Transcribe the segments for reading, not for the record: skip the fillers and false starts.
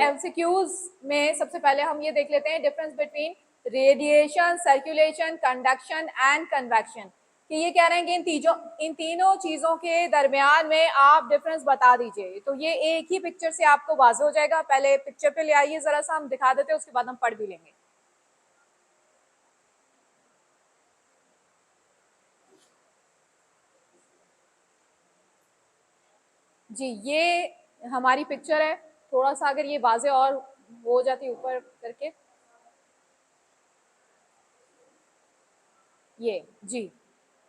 MCQs में सबसे पहले हम ये देख लेते हैं difference between radiation, circulation, conduction and convection. कि ये कह रहे हैं कि इन तीनों चीजों के दरमियान में आप डिफरेंस बता दीजिए। तो ये एक ही पिक्चर से आपको वाज़ेह हो जाएगा। पहले पिक्चर पे ले आइए जरा सा, हम दिखा देते हैं, उसके बाद हम पढ़ भी लेंगे। जी, ये हमारी पिक्चर है। थोड़ा सा अगर ये वाज़ेह और हो जाती ऊपर करके, ये जी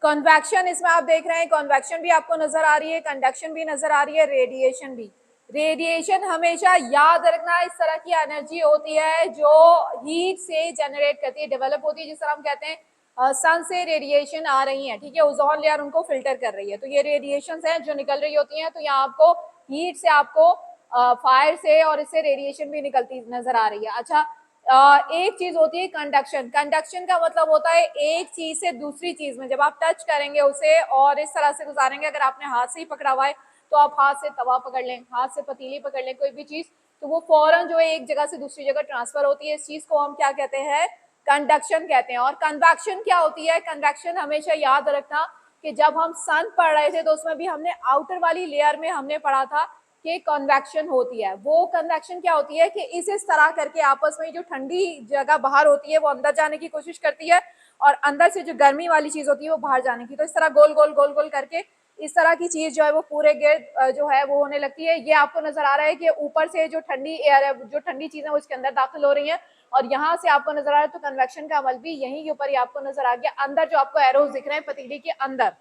कन्वेक्शन, इसमें आप देख रहे हैं कन्वेक्शन भी आपको नजर आ रही है, कंडक्शन भी नजर आ रही है, रेडिएशन भी। रेडिएशन हमेशा याद रखना इस तरह की एनर्जी होती है जो हीट से जनरेट करती है, डेवलप होती है। जिस तरह हम कहते हैं सन से रेडिएशन आ रही है, ठीक है, ओजोन लेयर उनको फिल्टर कर रही है, तो ये रेडिएशन है जो निकल रही होती हैं। तो यहाँ आपको हीट से, आपको फायर से और इससे रेडिएशन भी निकलती नजर आ रही है। अच्छा, एक चीज होती है कंडक्शन। कंडक्शन का मतलब होता है एक चीज से दूसरी चीज में जब आप टच करेंगे उसे और इस तरह से गुजारेंगे, अगर आपने हाथ से ही पकड़ा हुआ है तो आप हाथ से तवा पकड़ लें, हाथ से पतीली पकड़ लें, कोई भी चीज, तो वो फौरन जो है एक जगह से दूसरी जगह ट्रांसफर होती है। इस चीज को हम क्या कहते हैं? कंडक्शन कहते हैं। और कन्वेक्शन क्या होती है? कन्वेक्शन हमेशा याद रखना कि जब हम सन पढ़ रहे थे तो उसमें भी हमने आउटर वाली लेयर में हमने पढ़ा था कि कन्वेक्शन होती है। वो कन्वेक्शन क्या होती है कि इस तरह करके आपस में जो ठंडी जगह बाहर होती है वो अंदर जाने की कोशिश करती है और अंदर से जो गर्मी वाली चीज होती है वो बाहर जाने की। तो इस तरह गोल गोल गोल गोल करके इस तरह की चीज जो है वो पूरे गिर्द जो है वो होने लगती है। ये आपको नजर आ रहा है कि ऊपर से जो ठंडी एयर है, जो ठंडी चीजें वो इसके अंदर दाखिल हो रही है और यहाँ से आपको नजर आ रहा है। तो कन्वेक्शन का अमल भी यहीं के ऊपर ही आपको नजर आ गया। अंदर जो आपको एरोज दिख रहे हैं पतीली के अंदर,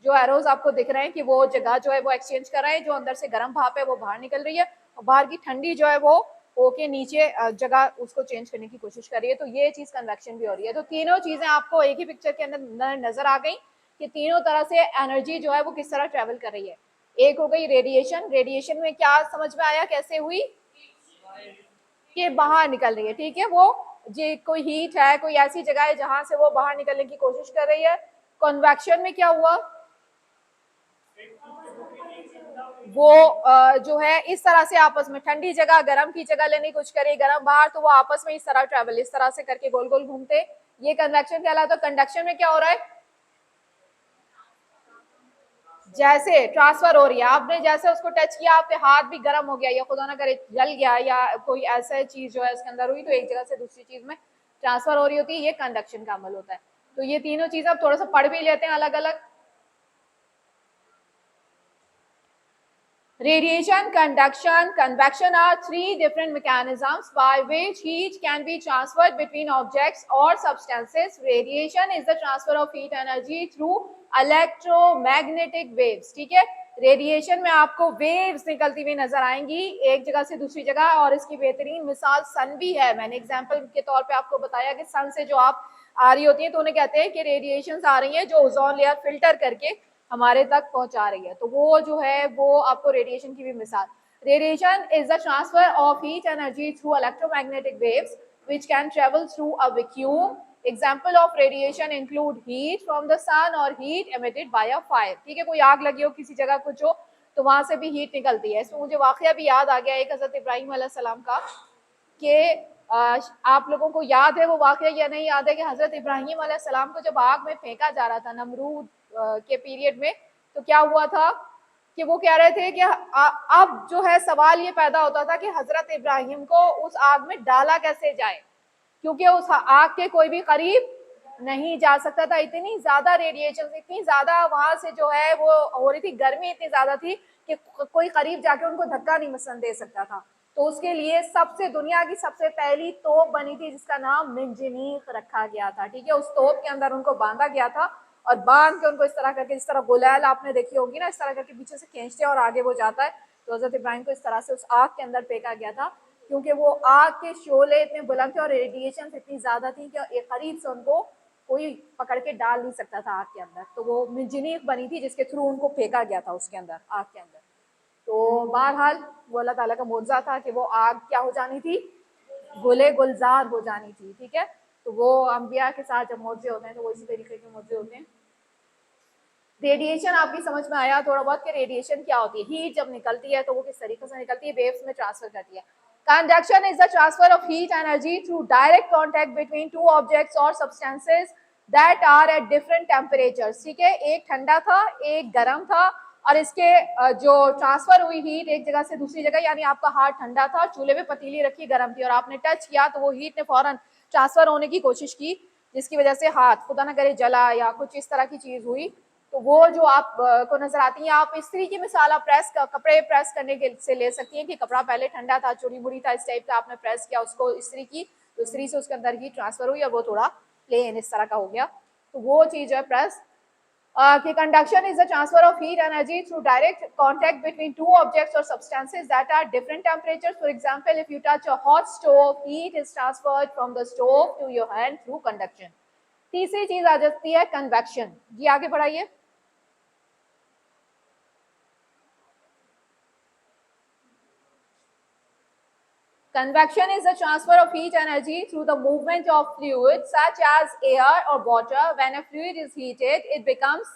जो एरोज आपको दिख रहे हैं कि वो जगह जो है वो एक्सचेंज कर रहे हैं, जो अंदर से गर्म भाप है वो बाहर निकल रही है और बाहर की ठंडी जो है वो होके नीचे जगह उसको चेंज करने की कोशिश कर रही है। तो ये चीज कन्वेक्शन भी हो रही है। तो तीनों चीजें आपको एक ही पिक्चर के अंदर नजर आ गई कि तीनों तरह से एनर्जी जो है वो किस तरह ट्रेवल कर रही है। एक हो गई रेडिएशन। रेडिएशन में क्या समझ में आया, कैसे हुई? कि बाहर निकल रही है, ठीक है, वो जी कोई हीट है, कोई ऐसी जगह है जहां से वो बाहर निकलने की कोशिश कर रही है। कन्वेक्शन में क्या हुआ? वो जो है इस तरह से आपस में ठंडी जगह गर्म की जगह लेने की कोशिश करे, गर्म बाहर, तो वो आपस में इस तरह ट्रेवल, इस तरह से करके गोल गोल घूमते, ये कन्वेक्शन कहलाता है। तो कंडक्शन में क्या हो रहा है? जैसे ट्रांसफर हो रही है, आपने जैसे उसको टच किया आपके हाथ भी गर्म हो गया या खुदा ना करे जल गया या कोई ऐसा चीज जो है इसके अंदर हुई, तो एक जगह से दूसरी चीज में ट्रांसफर हो रही होती है, ये कंडक्शन का अमल होता है। तो ये तीनों चीजें अब थोड़ा सा पढ़ भी लेते हैं अलग अलग। Radiation, conduction, convection are three different mechanisms by which heat can be transferred between objects or substances. Radiation is the transfer of heat energy through electromagnetic waves. ठीक है, रेडिएशन में आपको वेव्स निकलती हुई नजर आएंगी एक जगह से दूसरी जगह, और इसकी बेहतरीन मिसाल सन भी है। मैंने एग्जांपल के तौर पे आपको बताया कि सन से जो आप आ रही होती है तो उन्हें कहते हैं कि रेडिएशन आ रही है जो ओजोन लेयर फिल्टर करके हमारे तक पहुंचा रही है। तो वो जो है वो आपको रेडिएशन की भी मिसाल। Radiation is the transfer of heat energy through electromagnetic waves which can travel through a vacuum. Example of radiation include heat from the sun और heat emitted by a fire. ठीक है, कोई आग लगी हो किसी जगह कुछ हो तो वहां से भी हीट निकलती है। इसमें मुझे वाकया भी याद आ गया एक हजरत इब्राहिम अलैहिस्सलाम का, कि आप लोगों को याद है वो वाकया या नहीं याद है कि हजरत इब्राहिम अलैहिस्सलाम को जब आग में फेंका जा रहा था नमरूद के पीरियड में, तो क्या हुआ था कि वो कह रहे थे कि अब जो है सवाल ये पैदा होता था कि हजरत इब्राहिम को उस आग में डाला कैसे जाए, क्योंकि उस आग के कोई भी करीब नहीं जा सकता था। इतनी ज्यादा रेडिएशन, इतनी ज्यादा वहां से जो है वो हो रही थी, गर्मी इतनी ज्यादा थी कि कोई करीब जाके उनको धक्का नहीं मसन दे सकता था। तो उसके लिए सबसे दुनिया की सबसे पहली तोप बनी थी जिसका नाम मिंजनीक रखा गया था। ठीक है, उस तोप के अंदर उनको बांधा गया था और बांध के उनको इस तरह करके, जिस तरह गुलैल आपने देखी होगी ना, इस तरह करके पीछे से खींचते और आगे वो जाता है। तो हजरत इब्राहिम को इस तरह से उस आग के अंदर फेंका गया था क्योंकि वो आग के शोले इतने बुलंद थे और रेडिएशन इतनी ज्यादा थी कि एक करीब से उनको कोई पकड़ के डाल नहीं सकता था आग के अंदर। तो वो मिंजनीक बनी थी जिसके थ्रू उनको फेंका गया था उसके अंदर, आग के अंदर। तो बहरहाल वो अल्लाह ताला का मौजज़ा था कि वो आग क्या हो जानी थी, गुले गुलजार हो जानी थी। ठीक है, तो वो अंबिया के साथ जब मौजे होते हैं तो वो इसी तरीके के मौजे होते हैं। रेडिएशन आपकी समझ में आया थोड़ा बहुत कि रेडिएशन क्या होती है। हीट जब निकलती है तो वो किस तरीके से निकलती है, वेव्स में ट्रांसफर करती है। Conduction is the transfer of heat energy through direct contact between two objects or substances that are at different temperatures. ठीक है, एक ठंडा था, एक गर्म था, और इसके जो ट्रांसफर हुई हीट एक जगह से दूसरी जगह, यानी आपका हाथ ठंडा था, चूल्हे पे पतीली रखी गर्म थी और आपने टच किया तो वो हीट ने फौरन ट्रांसफर होने की कोशिश की, जिसकी वजह से हाथ खुदा ना करे जला या कुछ इस तरह की चीज हुई। तो वो जो आप को नजर आती है, आप इस्त्री की मिसाल आप कपड़े प्रेस करने के से ले सकती हैं कि कपड़ा पहले ठंडा था, चुड़ी बुड़ी था, इस टाइप का आपने प्रेस किया, उसको इस्त्री की, तो इस्त्री से उसके अंदर हीट ट्रांसफर हुई और वो थोड़ा प्लेन इस तरह का हो गया। तो वो चीज है प्रेस कि conduction is the transfer of heat energy through direct contact between two objects or substances that are different temperatures. For example, if you touch a hot stove, heat is transferred from the stove to your hand through conduction. तीसरी चीज आ जाती है convection. जी आगे बढ़ाइए। Convection is the transfer of heat energy through the movement of fluids such as air or water. When a fluid is heated, it becomes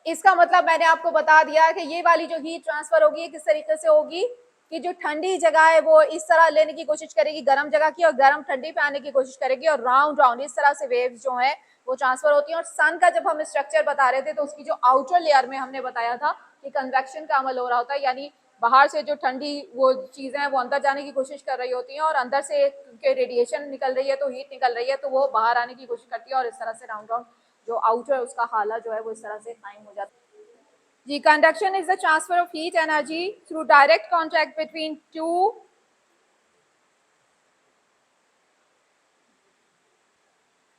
इसका मतलब मैंने आपको बता दिया कि ये वाली जो हीट ट्रांसफर होगी किस तरीके से होगी कि जो ठंडी जगह है वो इस तरह लेने की कोशिश करेगी गर्म जगह की, और गर्म ठंडी पे आने की कोशिश करेगी, और राउंड राउंड इस तरह से वेव्स जो है वो ट्रांसफर होती है। और सन का जब हम स्ट्रक्चर बता रहे थे तो उसकी जो आउटर लेयर में हमने बताया था कि कन्वेक्शन का अमल हो रहा होता है, यानी बाहर से जो ठंडी वो चीजें हैं वो अंदर जाने की कोशिश कर रही होती हैं, और अंदर से रेडिएशन निकल रही है तो हीट निकल रही है तो वो बाहर आने की कोशिश करती है, और इस तरह से राउंड राउंड जो आउटर उसका हाला जो है वो इस तरह से कायम हो जाता है। The conduction is the transfer of heat energy through direct contact between two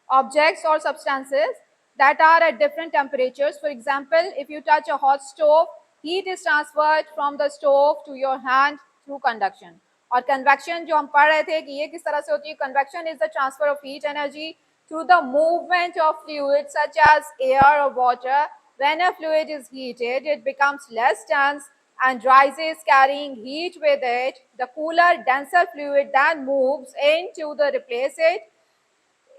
objects or substances that are at different temperatures. For example, if you touch a hot stove, heat is transferred from the stove to your hand through conduction. और convection जो हम पढ़ रहे थे कि ये किस तरह से होती है, convection is the transfer of heat energy through the movement of fluids such as air or water. When a fluid is heated, it becomes less dense and rises, carrying heat with it. The cooler, denser fluid then moves into the replace it.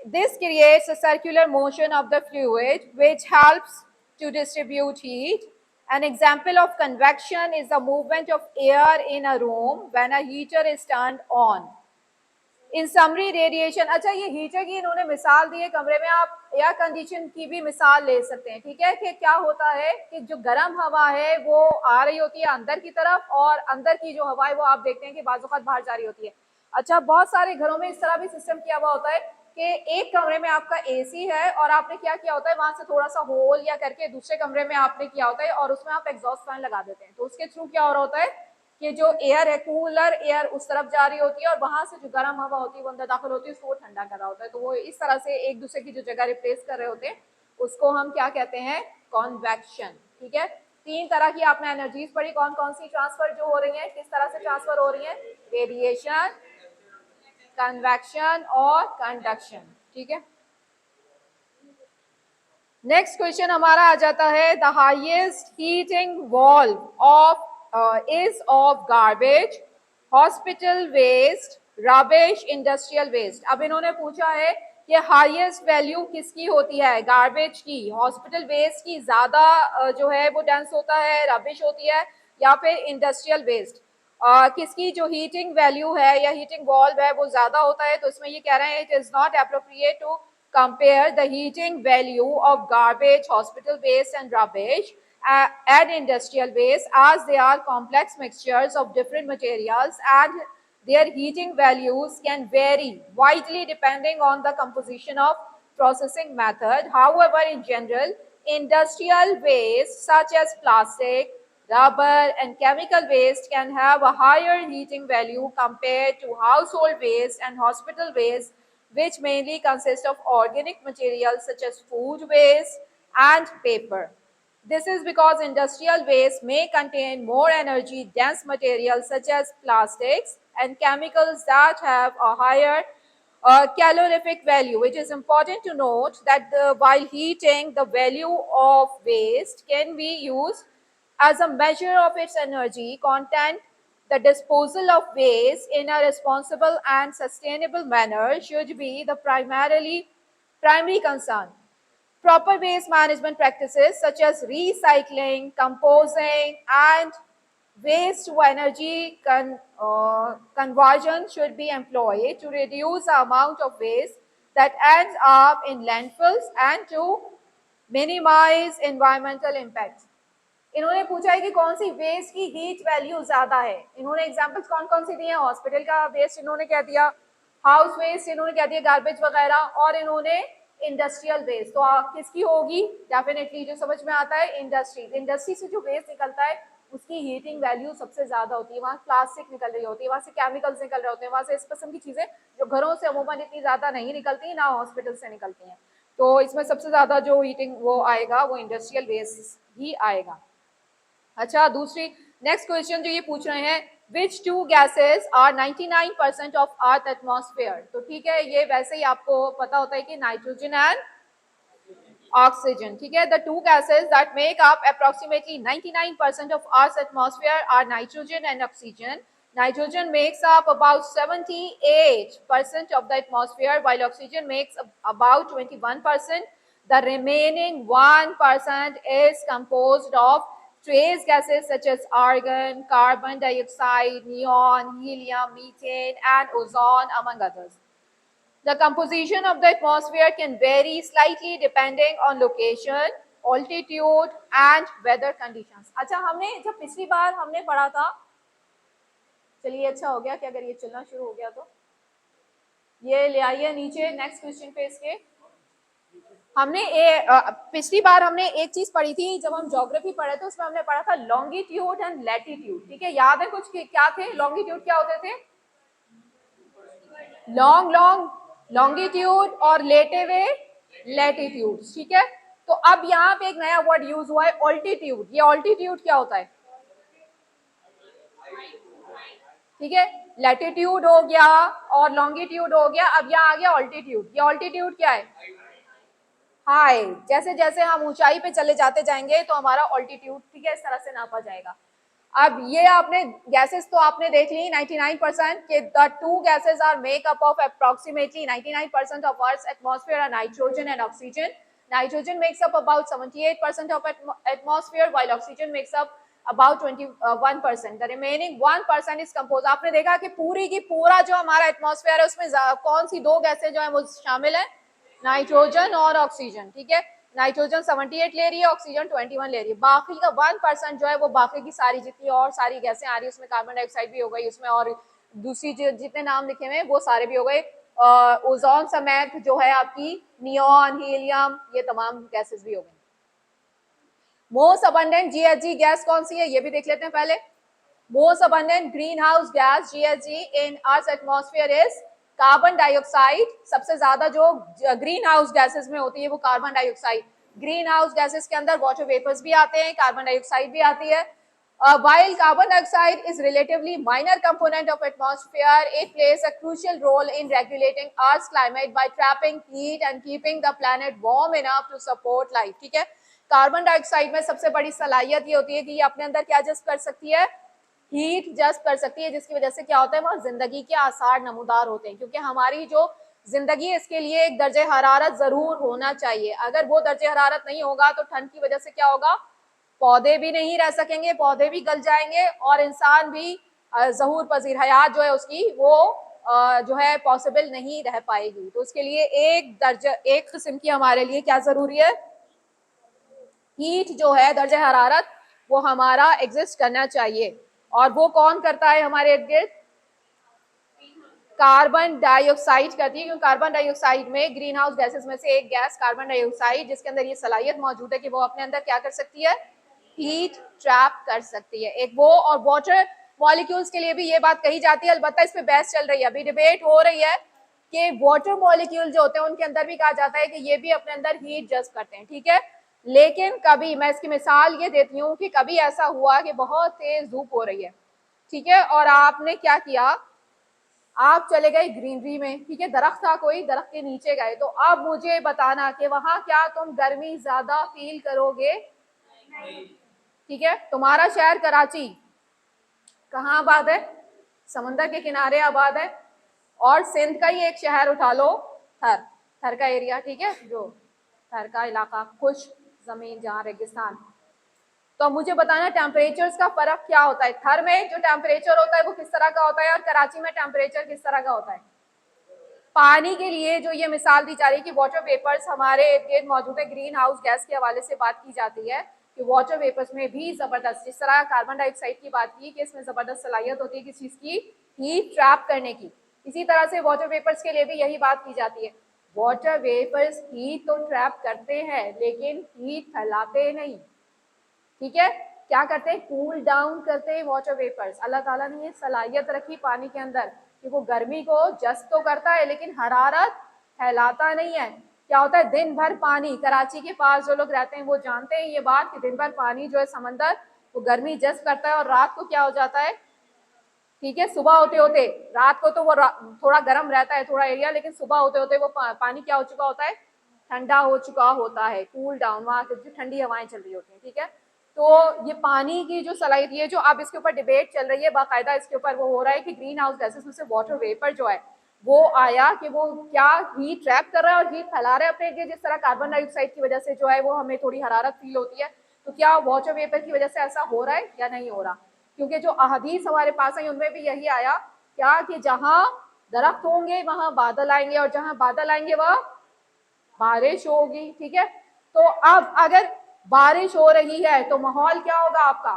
This creates a circular motion of the fluid which helps to distribute heat. An example of convection is the movement of air in a room when a heater is turned on. In summary radiation, अच्छा ये heater की इन्होंने मिसाल दी है कमरे में, आप air condition की भी मिसाल ले सकते हैं। ठीक है, कि क्या होता है कि जो गर्म हवा है वो आ रही होती है अंदर की तरफ, और अंदर की जो हवा है वो आप देखते हैं कि बाज़-औक़ात बाहर जा रही होती है। अच्छा, बहुत सारे घरों में इस तरह भी सिस्टम किया हुआ होता है कि एक कमरे में आपका एसी है और आपने क्या किया होता है, वहां से थोड़ा सा होल या करके दूसरे कमरे में आपने किया होता है और उसमें आप एग्जॉस्ट फैन लगा देते हैं। तो उसके थ्रू क्या हो रहा होता है कि जो एयर है, कूलर एयर उस तरफ जा रही होती है और वहां से जो गर्म हवा होती है वो अंदर दाखिल होती है, उसको वो ठंडा कर रहा होता है। तो वो इस तरह से एक दूसरे की जो जगह रिप्लेस कर रहे होते हैं उसको हम क्या कहते हैं, कॉन्वेक्शन। ठीक है, तीन तरह की आपने एनर्जीज पढ़ी, कौन कौन सी ट्रांसफर जो हो रही है, किस तरह से ट्रांसफर हो रही है, रेडिएशन, कन्वेक्शन और कंडक्शन। ठीक है, नेक्स्ट क्वेश्चन हमारा आ जाता है, the highest heating valve of is of garbage, hospital waste, rubbish, industrial waste. अब इन्होंने पूछा है कि हाईएस्ट वैल्यू किसकी होती है, गार्बेज की, हॉस्पिटल वेस्ट की ज्यादा जो है वो डेंस होता है, रबिश होती है, या फिर इंडस्ट्रियल वेस्ट किसकी जो हीटिंग वैल्यू है या हीटिंग वॉल्व है वो ज्यादा होता है। तो इसमें ये कह रहे हैं it is not appropriate to compare the heating value of garbage, hospital waste and rubbish and industrial waste, as they are complex mixtures of different materials and their heating values can vary widely depending on the composition of processing method. However, in general, industrial waste such as plastic, rubber and chemical waste can have a higher heating value compared to household waste and hospital waste, which mainly consist of organic materials such as food waste and paper. This is because industrial waste may contain more energy dense materials such as plastics and chemicals that have a higher calorific value. It is important to note that while heating, the value of waste can be used as a measure of its energy content. The disposal of waste in a responsible and sustainable manner should be the primary concern. Proper waste management practices such as recycling, composting, and waste to energy conversion should be employed to reduce the amount of waste that ends up in landfills and to minimize environmental impact. इन्होंने पूछा है कि कौन सी waste की heat value ज्यादा है. इन्होंने examples कौन कौन सी दिए? हॉस्पिटल का वेस्ट इन्होंने क्या दिया, हाउस वेस्ट इन्होंने क्या दिया, गार्बेज वगैरह, और इन्होंने इंडस्ट्रियल वेस्ट. तो किसकी होगी? डेफिनेटली जो समझ में आता है इंडस्ट्री. इंडस्ट्री से जो वेस्ट निकलता है उसकी हीटिंग वैल्यू सबसे ज्यादा होती है. वहाँ प्लास्टिक निकल रही होती है, वहाँ से केमिकल्स निकल रहे होते हैं, वहाँ से इस किस्म की चीजें जो घरों से अमूमन इतनी ज्यादा नहीं निकलती, ना हॉस्पिटल से निकलती हैं. तो इसमें सबसे ज्यादा जो हीटिंग वो आएगा वो इंडस्ट्रियल वेस्ट ही आएगा. अच्छा, दूसरी नेक्स्ट क्वेश्चन जो ये पूछ रहे हैं, which two gases are 99% of earth atmosphere. तो ठीक है, ये वैसे ही आपको पता होता है कि नाइट्रोजन एंड ऑक्सीजन. ठीक है, the two gases that make up approximately 99% of Earth's atmosphere are nitrogen and oxygen. Nitrogen makes up about 78% of the atmosphere, while oxygen makes about 21%. The remaining 1% is composed of trace gases such as argon, carbon dioxide, neon, helium, methane, and ozone, among others. The composition of the atmosphere can vary slightly depending on location, altitude, and weather conditions. अच्छा, हमने जब पिछली बार हमने पढ़ा था, चलिए अच्छा हो गया कि अगर ये चलना शुरू हो गया तो ये ले आइए नीचे नेक्स्ट क्वेश्चन पे. इसके हमने पिछली बार हमने एक चीज पढ़ी थी जब हम ज्योग्राफी पढ़े थे, उसमें हमने पढ़ा था लॉन्गिट्यूड एंड लैटिट्यूड. ठीक है, याद है कुछ क्या थे? लॉन्गिट्यूड क्या होते थे? लॉन्गिट्यूड और लेटे हुए लैटिट्यूड. ठीक है, तो अब यहाँ पे एक नया वर्ड यूज हुआ है, ऑल्टीट्यूड. ये ऑल्टीट्यूड क्या होता है? ठीक है, लैटिट्यूड हो गया और लॉन्गिट्यूड हो गया, अब यहाँ आ गया ऑल्टीट्यूड. ये ऑल्टीट्यूड क्या है? हाई. जैसे जैसे हम ऊंचाई पे चले जाते जाएंगे तो हमारा ऑल्टीट्यूड, ठीक है, इस तरह से नापा जाएगा. अब ये आपने गैसेस तो आपने देख ली 99% के the two gases are make up of approximately 99% of earth atmosphere are nitrogen and oxygen. Nitrogen makes up about 78% of atmosphere while oxygen makes up about 21%. The remaining 1% is composed. आपने देखा कि पूरी की पूरा जो हमारा एटमॉस्फेयर है उसमें कौन सी दो गैसें जो है वो शामिल है? नाइट्रोजन और ऑक्सीजन. ठीक है, नाइट्रोजन 78 ले रही है, ऑक्सीजन 21 ले रही है. बाकी का 1% जो है वो बाकी की सारी जितनी और सारी गैसें आ रही है उसमें कार्बन डाइऑक्साइड भी हो गई उसमें, और दूसरी जितने नाम लिखे हुए वो सारे भी हो गए. ओजोन समेत जो है आपकी नियॉन, हीलियम, ये तमाम गैसेस भी हो गई. मोस्ट अबंडेंट जीएचजी गैस कौन सी है ये भी देख लेते हैं पहले. Most abundant green house gas GHG in earth atmosphere is carbon dioxide. सबसे ज्यादा जो ग्रीन हाउस गैसेस में होती है वो carbon dioxide. Green house gases के अंदर वाटर वेपर्स भी आते हैं, कार्बन डाइऑक्साइड भी आती है. While carbon dioxide is relatively minor component of atmosphere, it plays a crucial role in regulating Earth's climate by trapping heat and keeping the planet warm enough to support life. ठीक है, carbon dioxide में सबसे बड़ी सलाहियत ये होती है कि ये अपने अंदर क्या जज्ब कर सकती है? हीट जज्ब कर सकती है, जिसकी वजह से क्या होता है, वह जिंदगी के आसार नमूदार होते हैं. क्योंकि हमारी जो जिंदगी है इसके लिए एक दर्जे हरारत जरूर होना चाहिए. अगर वो दर्जे हरारत नहीं होगा तो ठंड की वजह से क्या होगा? पौधे भी नहीं रह सकेंगे, पौधे भी गल जाएंगे और इंसान भी ज़हूर पजीर हयात जो है उसकी वो जो है पॉसिबल नहीं रह पाएगी. तो उसके लिए एक किस्म की हमारे लिए क्या जरूरी है? हीट जो है, दर्जे हरारत, वो हमारा एग्जिस्ट करना चाहिए. और वो कौन करता है हमारे इर्द गिर्द? कार्बन डाइऑक्साइड करती है. क्योंकि कार्बन डाइऑक्साइड में ग्रीन हाउस गैसेस में से एक गैस कार्बन डाइऑक्साइड, जिसके अंदर ये सलाहियत मौजूद है कि वो अपने अंदर क्या कर सकती है? हीट ट्रैप कर सकती है. एक वो, और वाटर मॉलिक्यूल्स के लिए भी ये बात कही जाती है, अलबत्ता इस पे बहस चल रही है, अभी डिबेट हो रही है कि वाटर मॉलिक्यूल जो होते हैं उनके अंदर भी कहा जाता है कि ये भी अपने अंदर हीट जज्ब करते हैं. ठीक है, लेकिन कभी मैं इसकी मिसाल ये देती हूँ कि कभी ऐसा हुआ कि बहुत तेज धूप हो रही है, ठीक है, और आपने क्या किया? आप चले गए ग्रीनरी में, ठीक है, दरख्त था कोई, दरख्त के नीचे गए. तो अब मुझे बताना कि वहां क्या तुम गर्मी ज्यादा फील करोगे? ठीक है, तुम्हारा शहर कराची कहाँ आबाद है? समंदर के किनारे आबाद है. और सिंध का ही एक शहर उठा लो, थर का एरिया, ठीक है, जो थर का इलाका, खुश्क जमीन जहाँ रेगिस्तान। तो मुझे बताना टेम्परेचर्स का फर्क क्या होता है, थर में जो टेम्परेचर होता है वो किस तरह का होता है और कराची में टेम्परेचर किस तरह का होता है। पानी के लिए जो ये मिसाल दी जा रही है कि वाटर वेपर्स हमारे इर्द गिर्द मौजूद है, ग्रीन हाउस गैस के हवाले से बात की जाती है कि वाटर वेपर्स में भी जबरदस्त, जिस तरह कार्बन डाइऑक्साइड की बात की कि इसमें जबरदस्त सलाहियत होती है किस चीज की, हीट ट्रैप करने की, इसी तरह से वाटर वेपर्स के लिए भी यही बात की जाती है। वाटर वेपर्स हीट तो ट्रैप करते हैं लेकिन हीट फैलाते नहीं, ठीक है। क्या करते हैं, कूल डाउन करते हैं वाटर वेपर्स। अल्लाह ताला ने ये सलाहियत रखी पानी के अंदर कि वो गर्मी को जस्ट तो करता है लेकिन हरारत फैलाता नहीं है। क्या होता है, दिन भर पानी, कराची के पास जो लोग रहते हैं वो जानते हैं ये बात कि दिन भर पानी जो है समंदर वो गर्मी जस्ट करता है और रात को क्या हो जाता है, ठीक है, सुबह होते होते, रात को तो वो थोड़ा गर्म रहता है थोड़ा एरिया, लेकिन सुबह होते होते वो पानी क्या हो चुका होता है, ठंडा हो चुका होता है, कूल डाउन, वहां जो ठंडी हवाएं चल रही होती हैं, ठीक है। तो ये पानी की जो सलाहियत, ये जो अब इसके ऊपर डिबेट चल रही है बाकायदा, इसके ऊपर वो हो रहा है कि ग्रीन हाउस गैसेस में से वाटर वेपर जो है वो आया कि वो क्या हीट ट्रैप कर रहा है और हीट फैला रहा है अपने लिए, जिस तरह कार्बन डाइऑक्साइड की वजह से जो है वो हमें थोड़ी हरारत फील होती है, तो क्या वाटर वेपर की वजह से ऐसा हो रहा है या नहीं हो रहा। क्योंकि जो अहदीस हमारे पास आई उनमें भी यही आया क्या कि जहां दरख्त होंगे वहां बादल आएंगे और जहां बादल आएंगे वह बारिश होगी, ठीक है। तो अब अगर बारिश हो रही है तो माहौल क्या होगा आपका,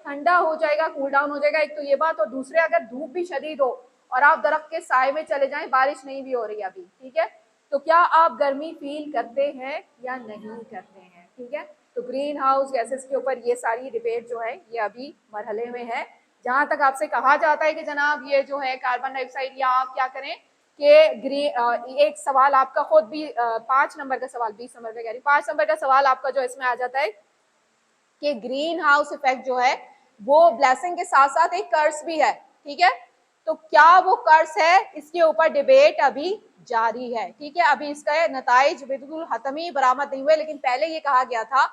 ठंडा हो जाएगा, कूल डाउन हो जाएगा, एक तो ये बात, और दूसरे अगर धूप भी शदीद हो और आप दरख्त के साए में चले जाएं, बारिश नहीं भी हो रही अभी, ठीक है, तो क्या आप गर्मी फील करते हैं या नहीं करते हैं, ठीक है। तो ग्रीन हाउस गैसेस के ऊपर ये सारी डिबेट जो है ये अभी मरहले में है। जहां तक आपसे कहा जाता है कि जनाब ये जो है कार्बन डाइऑक्साइड, या आप क्या करें कि ग्रीन, एक सवाल आपका खुद भी 5 नंबर का सवाल, 20 नंबर का कह रही 5 नंबर का सवाल आपका जो इसमें आ जाता है कि ग्रीन हाउस इफेक्ट जो है वो ब्लेसिंग के साथ साथ एक कर्स भी है, ठीक है। तो क्या वो कर्स है, इसके ऊपर डिबेट अभी जारी है, ठीक है। अभी इसका नताइज बिल्कुल हतमी बरामद नहीं हुए, लेकिन पहले ये कहा गया था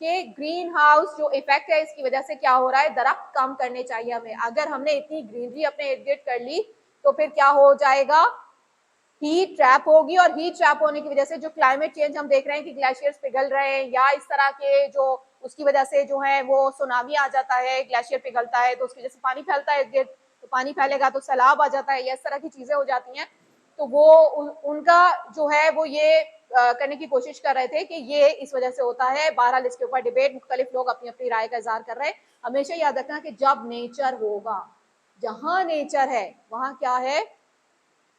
कि ग्रीन हाउस जो इफेक्ट है इसकी वजह से क्या हो रहा है, दरख्त कम करने चाहिए हमें। अगर हमने इतनी ग्रीनरी अपने इर्द गिर्द कर ली तो फिर क्या हो जाएगा, हीट ट्रैप होगी, और हीट ट्रैप होने की वजह से जो क्लाइमेट चेंज हम देख रहे हैं कि ग्लेशियर्स पिघल रहे हैं या इस तरह के जो, उसकी वजह से जो है वो सुनामी आ जाता है, ग्लेशियर पिघलता है तो उसकी वजह से पानी फैलता है, तो पानी फैलेगा तो सैलाब आ जाता है, या इस तरह की चीजें हो जाती हैं। तो वो उनका जो है वो ये करने की कोशिश कर रहे थे कि ये इस वजह से होता है। बहरहाल इसके ऊपर डिबेट, मुख्तलिफ लोग अपनी अपनी राय का इजहार कर रहे हैं। हमेशा याद रखना कि जब नेचर होगा, जहां नेचर है वहां क्या है,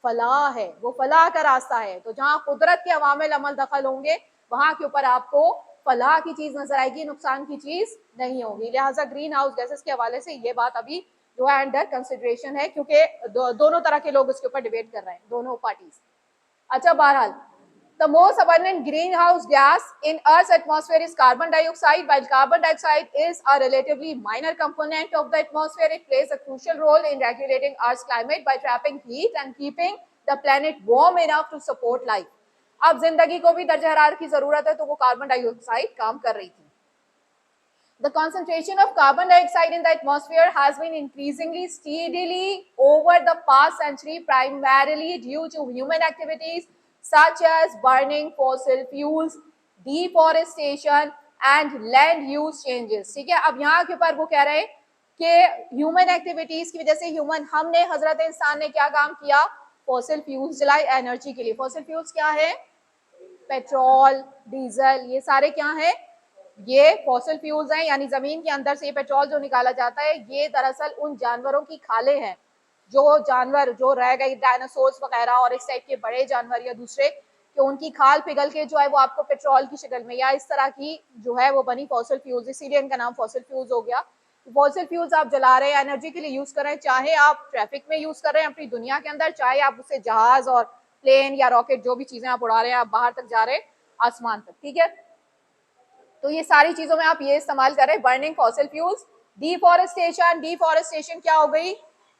फलाह है, वो फलाह का रास्ता है। तो जहां कुदरत के अवामिल अमल दखल होंगे वहां के ऊपर आपको फलाह की चीज नजर आएगी, नुकसान की चीज नहीं होगी। लिहाजा ग्रीन हाउस गैसेस के हवाले से ये बात अभी जो है अंडर कंसिडरेशन है, क्योंकि दोनों तरह के लोग इसके ऊपर डिबेट कर रहे हैं, दोनों पार्टीज। अच्छा, बहरहाल the most abundant greenhouse gas in Earth's atmosphere is carbon dioxide. While carbon dioxide is a relatively minor component of the atmosphere, it plays a crucial role in regulating Earth's climate by trapping heat and keeping the planet warm enough to support life. अब जिंदगी को भी दर्जा हरारत की जरूरत है, तो वो कार्बन डाइऑक्साइड काम कर रही थी। The concentration of carbon dioxide in the atmosphere has been increasingly steadily over the past century, primarily due to human activities such as burning fossil fuels, deforestation and land use changes. ठीक है, अब यहाँ के ऊपर वो कह रहे हैं कि ह्यूमन एक्टिविटीज की वजह से, हमने हजरत इंसान ने क्या काम किया, फॉसिल फ्यूल्स जलाए एनर्जी के लिए। फॉसिल फ्यूल्स क्या है, पेट्रोल, डीजल, ये सारे क्या हैं, ये फॉसिल फ्यूल्स हैं, यानी जमीन के अंदर से ये पेट्रोल जो निकाला जाता है ये दरअसल उन जानवरों की खालें हैं, जो जानवर जो रह गए, डायनासोर्स वगैरह और इस टाइप के बड़े जानवर या दूसरे, कि उनकी खाल पिघल के जो है वो आपको पेट्रोल की शक्ल में या इस तरह की जो है वो बनी फॉसिल फ्यूल्स, इसीलिए इनका नाम फॉसिल फ्यूल्स हो गया। फॉसिल फ्यूल्स आप जला रहे हैं, एनर्जी के लिए यूज कर रहे हैं, चाहे आप ट्रैफिक में यूज कर रहे हैं अपनी दुनिया के अंदर, चाहे आप उससे जहाज और प्लेन या रॉकेट जो भी चीजें आप उड़ा रहे हैं, आप बाहर तक जा रहे हैं, आसमान तक, ठीक है। तो ये सारी चीजों में आप ये इस्तेमाल कर रहे हैं, बर्निंग फॉसिल फ्यूल्स। डिफॉरेस्टेशन क्या हो गई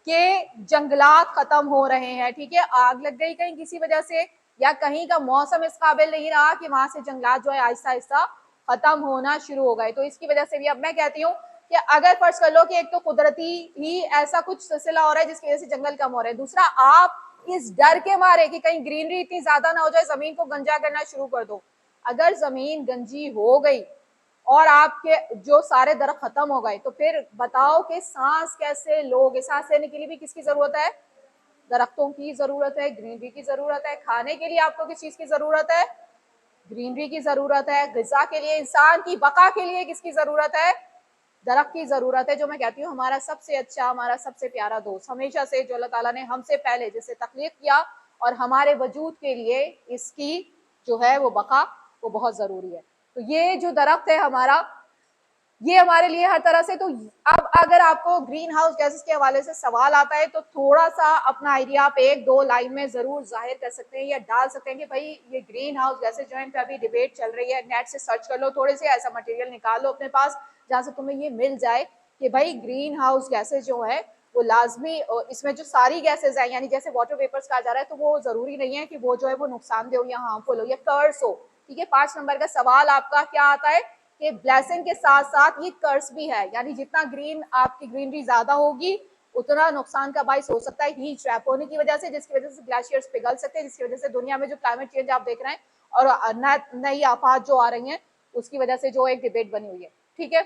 कि जंगलात खत्म हो रहे हैं, ठीक है, आग लग गई कहीं किसी वजह से, या कहीं का मौसम इस काबिल नहीं रहा कि वहां से जंगलात जो है आहिस्ता आहिस्ता खत्म होना शुरू हो गए। तो इसकी वजह से भी अब मैं कहती हूँ कि अगर फर्ज कर लो कि एक तो कुदरती ही ऐसा कुछ सिलसिला हो रहा है जिसकी वजह से जंगल कम हो रहे हैं, दूसरा आप इस डर के मारे कि कहीं ग्रीनरी इतनी ज्यादा ना हो जाए, जमीन को गंजा करना शुरू कर दो, अगर जमीन गंजी हो गई और आपके जो सारे दरख्त खत्म हो गए, तो फिर बताओ कि सांस कैसे लोगे? सांस लेने के लिए भी किसकी जरूरत है? दरख्तों की जरूरत है, ग्रीनरी की जरूरत है। खाने के लिए आपको किस चीज की जरूरत है? ग्रीनरी की जरूरत है। ग़िज़ा के लिए, इंसान की बका के लिए किसकी जरूरत है? दरख्त की जरूरत है। जो मैं कहती हूँ हमारा सबसे अच्छा, हमारा सबसे प्यारा दोस्त, हमेशा से जो अल्लाह ताला ने हमसे पहले जिसे तख्लीक किया और हमारे वजूद के लिए इसकी जो है वो बका वो बहुत जरूरी है। तो ये जो दरख्त है हमारा, ये हमारे लिए हर तरह से। तो अब अगर आपको ग्रीन हाउस गैसेस के हवाले से सवाल आता है तो थोड़ा सा अपना आइडिया आप एक दो लाइन में जरूर जाहिर कर सकते हैं या डाल सकते हैं कि भाई ये ग्रीन हाउस गैसेस जो है इन पे अभी डिबेट चल रही है। नेट से सर्च कर लो, थोड़े से ऐसा मटेरियल निकाल लो अपने पास जहाँ से तुम्हें ये मिल जाए कि भाई ग्रीन हाउस गैसेज जो है वो लाजमी, इसमें जो सारी गैसेज है यानी जैसे वाटर वेपर्स कहा जा रहा है, तो वो जरूरी नहीं है कि वो जो है वो नुकसानदेह हो या हार्मफुल हो या कर्स हो। ठीक है, 5 नंबर का सवाल आपका क्या आता है कि ब्लेसिंग के साथ साथ ये कर्स भी है, यानी जितना ग्रीन आपकी ग्रीनरी ज्यादा होगी उतना नुकसान का बाइस हो सकता है हीट ट्रैप होने की वजह से, जिसकी वजह से ग्लेशियर्स पिघल सकते हैं, जिसकी वजह से दुनिया में जो क्लाइमेट चेंज आप देख रहे हैं और नई आफात जो आ रही हैं उसकी वजह से जो एक डिबेट बनी हुई है। ठीक है,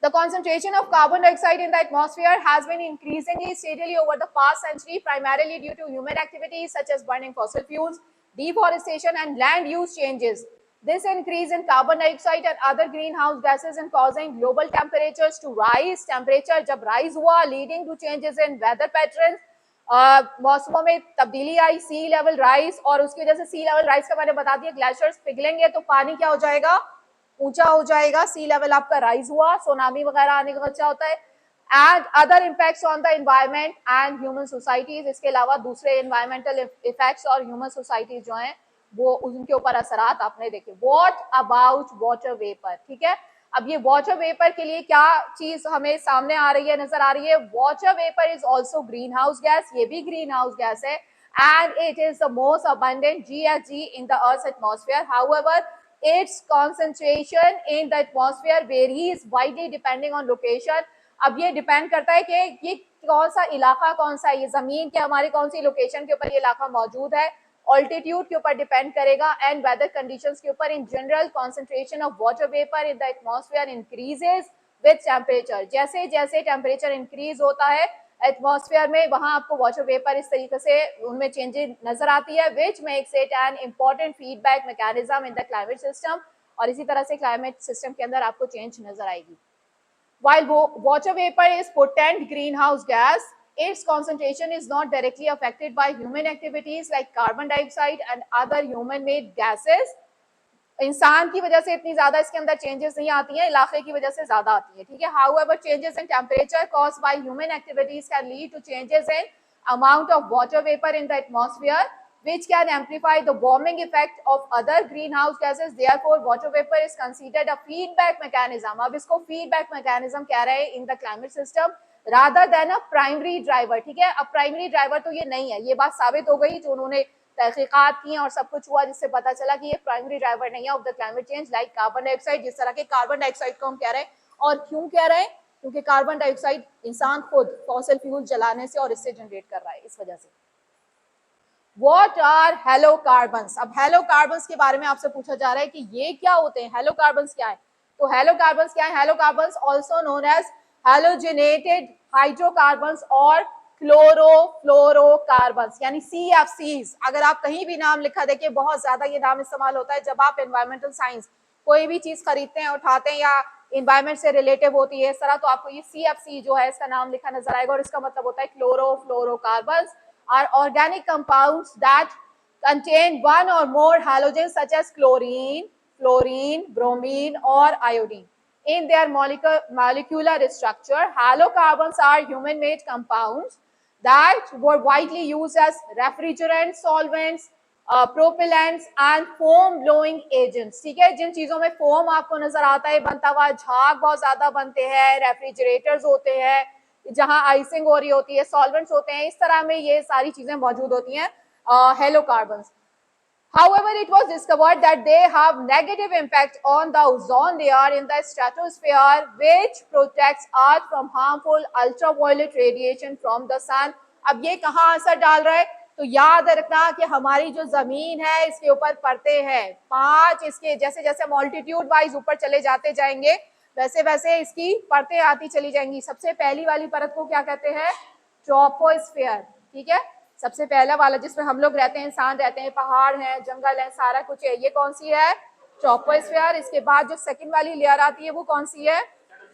the concentration of carbon dioxide in the atmosphere has been increasingly steadily over the past century, primarily due to human activities such as burning fossil fuels, deforestation, and land use changes. This increase in carbon dioxide and other greenhouse gases is causing global temperatures to rise. Temperature जब rise हुआ, leading to changes in weather patterns. मौसमों में तब्दीली आई, सी level rise, और उसकी वजह से सी level rise का मैंने बता दिया, ग्लेशियर्स पिघलेंगे तो पानी क्या हो जाएगा? ऊंचा हो जाएगा। सी लेवल आपका राइज हुआ, सुनामी वगैरह आने का खतरा होता है। And other impacts on the environment and human societies, इसके अलावा दूसरे एनवायरमेंटल इफेक्ट्स और ह्यूमन सोसाइटीज जो हैं वो उनके ऊपर असरात आपने देखे। What about water vapour? ठीक है, अब ये वाटर वेपर के लिए क्या चीज हमें सामने आ रही है, नजर आ रही है? Water vapour is also green house gas, ये भी ग्रीन हाउस गैस है and it is the most abundant GHG in the earth atmosphere. However its concentration in the atmosphere varies widely depending on location। अब ये depend करता है कि ये कौन सा इलाका, कौन सा ये जमीन के हमारी कौन सी लोकेशन के ऊपर ये इलाका मौजूद है, ऑल्टीट्यूड के ऊपर डिपेंड करेगा एंड वेदर कंडीशंस के ऊपर। In general concentration of water vapour in the atmosphere increases with temperature. जैसे जैसे टेम्परेचर इंक्रीज होता है एटमॉस्फेयर में, वहां आपको वाटर वेपर इस तरीके से उनमें चेंजेस नजर आती है, which makes it an important feedback mechanism in the climate system. और इसी तरह से क्लाइमेट सिस्टम के अंदर आपको चेंज नजर आएगी। While water vapor is potent greenhouse gas, its concentration is not directly affected by human activities like carbon dioxide and other human-made gases। इंसान की वजह से इतनी ज्यादा इसके अंदर चेंजेस नहीं आती हैं, इलाके की वजह से ज्यादा आती है। ठीक है, however changes in temperature caused by human activities can lead to changes in amount of water vapour in the atmosphere which can amplify the warming effect of other greenhouse gases। Therefore water vapor is considered a feedback mechanism। अब इसको feedback mechanism कह रहे हैं in the climate system rather than a primary driver। ठीक है, अब primary driver तो ये नहीं है, ये बात साबित हो गई जो उन्होंने तहकीकात की और सब कुछ हुआ जिससे पता चला कि ये प्राइमरी ड्राइवर नहीं है of the climate change, like carbon dioxide. जिस तरह के कार्बन डाइऑक्साइड को हम कह रहे हैं, और क्यों कह रहे हैं? क्योंकि कार्बन डाइऑक्साइड इंसान खुद फॉसिल फ्यूल जलाने से और इससे जनरेट कर रहा है, इस वजह से। What are हेलोकार्बन्स? अब हेलोकार्बन्स के बारे में आपसे पूछा जा रहा है कि ये क्या होते हैं, हेलोकार्बन्स क्या है? तो हेलोकार्बन्स क्या है? हेलोकार्बन्स ऑल्सो नोन एज हेलोजेनेटेड हाइड्रोकार्बन्स और क्लोरोफ्लोरोकार्बन्स यानी CFCs। अगर आप कहीं भी नाम लिखा देखिए, बहुत ज्यादा ये नाम इस्तेमाल होता है जब आप एनवायरमेंटल साइंस कोई भी चीज खरीदते हैं, उठाते हैं या इन्वायरमेंट से रिलेटिव होती है इस तरह, तो आपको ये CFC जो है इसका नाम लिखा नजर आएगा और इसका मतलब होता है chlorofluorocarbons are organic compounds that contain one or more halogens such as chlorine, fluorine, bromine or iodine in their molecular structure। Halocarbons are human-made compounds that were widely used as refrigerants, solvents, propellants and foam blowing agents। ठीक है, जिन चीजों में foam आपको नजर आता है बनता हुआ, झाग बहुत ज्यादा बनते हैं, रेफ्रिजरेटर्स होते हैं जहां आइसिंग हो रही होती है, सॉल्वेंट्स होते हैं, इस तरह में ये सारी चीजें मौजूद होती हैं हेलोकार्बन्स। However, it was discovered that they have negative impact on the ozone layer in the stratosphere, which protects Earth from harmful ultraviolet radiation from the sun। अब ये कहाँ असर डाल रहा है? तो याद रखना कि हमारी जो जमीन है इसके ऊपर परतें हैं 5, इसके जैसे जैसे मॉल्टीट्यूड वाइज ऊपर चले जाते जाएंगे वैसे वैसे इसकी परतें आती चली जाएंगी। सबसे पहली वाली परत को क्या कहते हैं? ट्रोपोस्फियर। ठीक है, सबसे पहला वाला जिसमें हम लोग रहते हैं, इंसान रहते हैं, पहाड़ हैं, जंगल है, सारा कुछ है, ये कौन सी है? ट्रोपोस्फियर। इसके बाद जो सेकंड वाली लेयर आती है वो कौन सी है?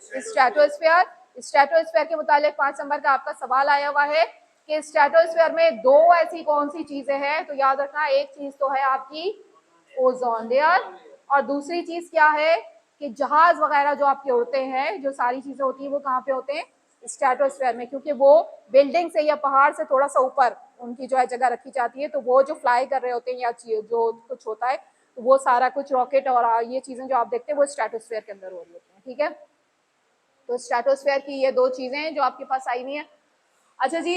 स्ट्रेटोस्फियर। स्ट्रेटोस्फियर के मुतालिक 5 नंबर का आपका सवाल आया हुआ है कि स्ट्रेटोस्फियर में 2 ऐसी कौन सी चीजें हैं, तो याद रखना एक चीज तो है आपकी ओजोन लेयर, और दूसरी चीज क्या है कि जहाज वगैरह जो आपके उड़ते हैं, जो सारी चीजें होती हैं वो कहाँ पे होते हैं? स्ट्रेटोस्फेयर में, क्योंकि वो बिल्डिंग से या पहाड़ से थोड़ा सा ऊपर उनकी जो है जगह रखी जाती है, तो वो जो फ्लाई कर रहे होते हैं या जो कुछ होता है तो वो सारा कुछ रॉकेट और ये चीजें जो आप देखते हैं वो स्ट्रेटोस्फेयर के अंदर हो रही होती हैं। ठीक है, तो स्ट्रेटोस्फेयर की ये 2 चीजें हैं जो आपके पास आई हुई हैं। अच्छा जी,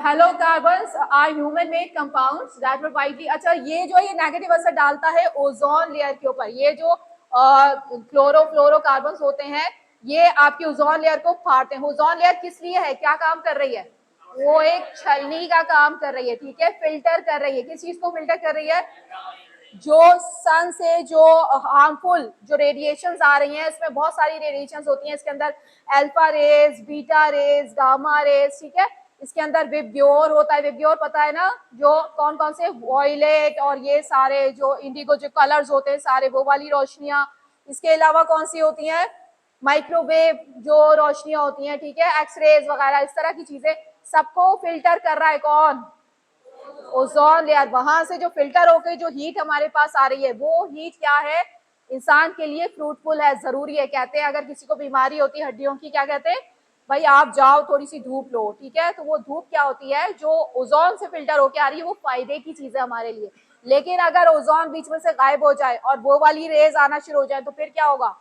halocarbons are human made compounds that were widely, अच्छा ये जो ये नेगेटिव असर डालता है ओजोन लेयर के ऊपर, ये जो क्लोरोफ्लोरोकार्बन्स होते हैं ये आपकी ओजोन लेयर को फाड़ते हैं। ओजोन लेयर किस लिए है, क्या काम कर रही है? वो एक छलनी का काम कर रही है। ठीक है, फिल्टर कर रही है। किस चीज को फिल्टर कर रही है? जो सन से जो हार्मफुल जो रेडिएशंस आ रही हैं, इसमें बहुत सारी रेडिएशंस होती हैं, इसके अंदर alpha rays, beta rays, gamma rays. ठीक है, इसके अंदर विब्ग्योर होता है, विब्ग्योर पता है ना, जो कौन कौन से वॉयलेट और ये सारे जो इंडिगो जो कलर्स होते हैं सारे, वो वाली रोशनियां। इसके अलावा कौन सी होती हैं? माइक्रोवेव जो रोशनियां होती हैं, ठीक है, एक्सरेज वगैरह, इस तरह की चीजें सबको फिल्टर कर रहा है कौन? Ozone layer. वहां से जो फिल्टर होकर जो हीट हमारे पास आ रही है वो हीट क्या है? इंसान के लिए फ्रूटफुल है, जरूरी है। कहते हैं अगर किसी को बीमारी होती है हड्डियों की, क्या कहते हैं? भाई आप जाओ थोड़ी सी धूप लो। ठीक है, तो वो धूप क्या होती है? जो ओजोन से फिल्टर होकर आ रही है, वो फायदे की चीज है हमारे लिए। लेकिन अगर ओजोन बीच में से गायब हो जाए और वो वाली रेज आना शुरू हो जाए तो फिर क्या होगा?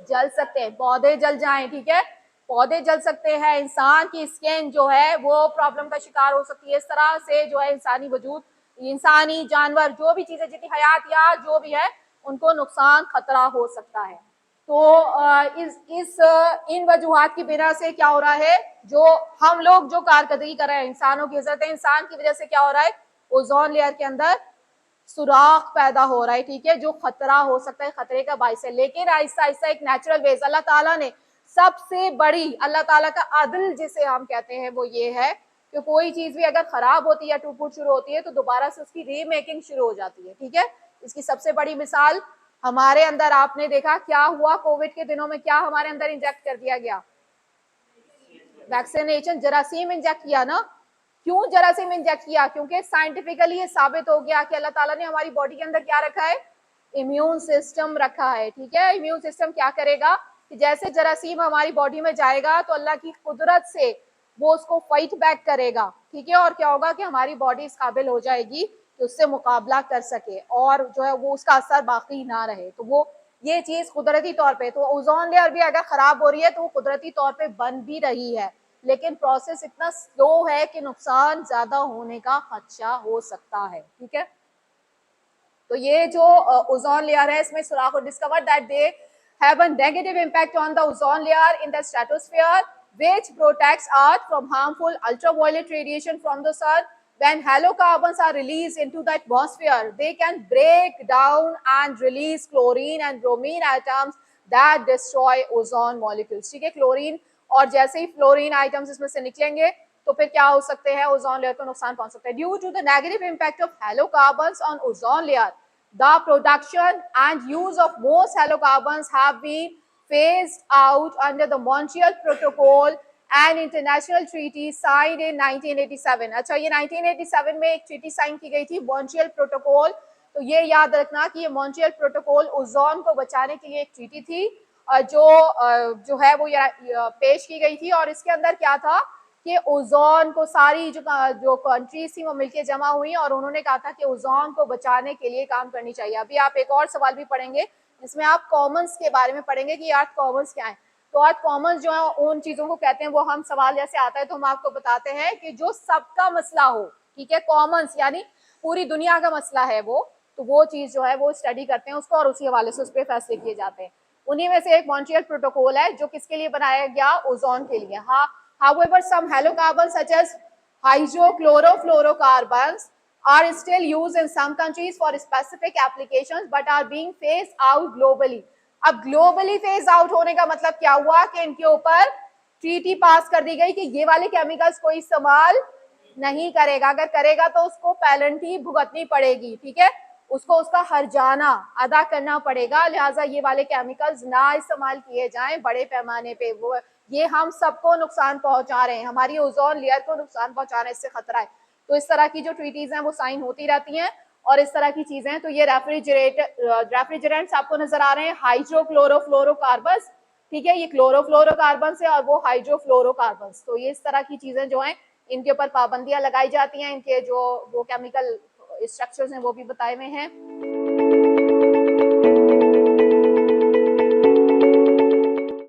जल सकते हैं, पौधे जल जाएं। ठीक है, पौधे जल सकते हैं, इंसान की स्किन जो है वो प्रॉब्लम का शिकार हो सकती है। इस तरह से जो है इंसानी वजूद, इंसानी जानवर जो भी चीजें जितनी हयात या जो भी है उनको नुकसान खतरा हो सकता है। तो इन वजूहात की बिना से क्या हो रहा है, जो हम लोग जो कारकर्दगी कर रहे हैं, इंसानों की हजरत है, इंसान की वजह से क्या हो रहा है? ओजोन लेयर के अंदर सुराख पैदा हो रहा है। ठीक है, जो खतरा हो सकता है, खतरे का बाइस है। लेकिन आहिस्ता आहिस्ता एक नेचुरल वेज अल्लाह ताला ने सबसे बड़ी, अल्लाह ताला का अदल जिसे हम कहते हैं वो ये है कि कोई चीज भी अगर खराब होती है या टूट फूट शुरू होती है तो दोबारा से उसकी रीमेकिंग शुरू हो जाती है। ठीक है, इसकी सबसे बड़ी मिसाल हमारे अंदर आपने देखा क्या हुआ कोविड के दिनों में, क्या हमारे अंदर इंजेक्ट कर दिया गया? वैक्सीनेशन, जरासीम इंजेक्ट किया ना। क्यों जरासीम इंजेक्ट किया? क्योंकि साइंटिफिकली ये साबित हो गया कि अल्लाह ताला ने हमारी बॉडी के अंदर क्या रखा है? इम्यून सिस्टम रखा है। ठीक है, इम्यून सिस्टम क्या करेगा कि जैसे जरासीम हमारी बॉडी में जाएगा तो अल्लाह की कुदरत से वो उसको फाइट बैक करेगा। ठीक है, और क्या होगा कि हमारी बॉडी इस काबिल हो जाएगी कि उससे मुकाबला कर सके और जो है वो उसका असर बाकी ना रहे। तो वो ये चीज कुदरती तौर पे, तो ओजोन लेयर भी अगर खराब हो रही है तो वो कुदरती तौर पे बन भी रही है, लेकिन प्रोसेस इतना स्लो है कि नुकसान ज्यादा होने का खदशा हो सकता है। ठीक है, तो ये जो ओजोन लेयर है इसमें सुराख discover that they have a negative impact on the ozone layer in the stratosphere which protects earth from harmful ultraviolet radiation from the sun. When halocarbons are released into the atmosphere, they can break down and release chlorine and bromine atoms that destroy ozone molecules. ठीक है, chlorine और जैसे ही fluorine items इसमें से निकलेंगे तो फिर क्या हो सकते हैं? ओजोन लेयर को नुकसान पहुंच सकता है। Due to the negative impact of halocarbons on ozone layer, the production and use of most halocarbons have been phased out under the Montreal Protocol and international treaty signed in 1987. अच्छा, ये 1987 में एक treaty sign की गई थी, Montreal protocol. तो ये याद रखना कि ये मॉन्ट्रियल प्रोटोकॉल ओजोन को बचाने के लिए एक ट्रीटी थी जो है वो पेश की गई थी। और इसके अंदर क्या था कि ओजोन को सारी जो कंट्रीज थी वो मिलकर जमा हुई और उन्होंने कहा था कि ओजोन को बचाने के लिए काम करनी चाहिए। अभी आप एक और सवाल भी पढ़ेंगे जिसमें आप कॉमन्स के बारे में पढ़ेंगे कि अर्थ कॉमन्स क्या है। तो अर्थ कॉमन्स जो है उन चीजों को कहते हैं, वो हम सवाल जैसे आता है तो हम आपको बताते हैं कि जो सबका मसला हो। ठीक है, कॉमन्स यानी पूरी दुनिया का मसला है वो चीज जो है वो स्टडी करते हैं उसको और उसी हवाले से उस पर फैसले किए जाते हैं। उन्हीं में से एक मॉन्ट्रियल प्रोटोकॉल है जो किसके लिए बनाया गया? ओजोन के लिए। हाँ, however some halocarbons such as Hydrochlorofluorocarbons are still used in some countries for specific applications but are being phased out globally. अब ग्लोबली फेज आउट होने का मतलब क्या हुआ कि इनके ऊपर ट्रीटी पास कर दी गई कि ये वाले केमिकल्स कोई इस्तेमाल नहीं करेगा, अगर करेगा तो उसको पेनल्टी भुगतनी पड़ेगी, ठीक है, उसको उसका हर्जाना अदा करना पड़ेगा, लिहाजा ये वाले केमिकल्स ना इस्तेमाल किए जाएं बड़े पैमाने पे। वो ये हम सबको नुकसान पहुंचा रहे हैं, हमारी ओजोन लेयर को नुकसान पहुंचा रहे हैं, इससे खतरा है। तो इस तरह की जो ट्रीटीज हैं वो साइन होती रहती हैं और इस तरह की चीजें। तो ये रेफ्रिजरेंट्स आपको नजर आ रहे हैं, हाइड्रोक्लोरोफ्लोरोकार्बन्स, ठीक है, ये क्लोरोफ्लोरोकार्बन है और वो हाइड्रोफ्लोरोकार्बन। तो ये इस तरह की चीजें जो हैं इनके ऊपर पाबंदियां लगाई जाती हैं, इनके जो वो केमिकल स्ट्रक्चर्स हैं वो भी बताए हुए हैं।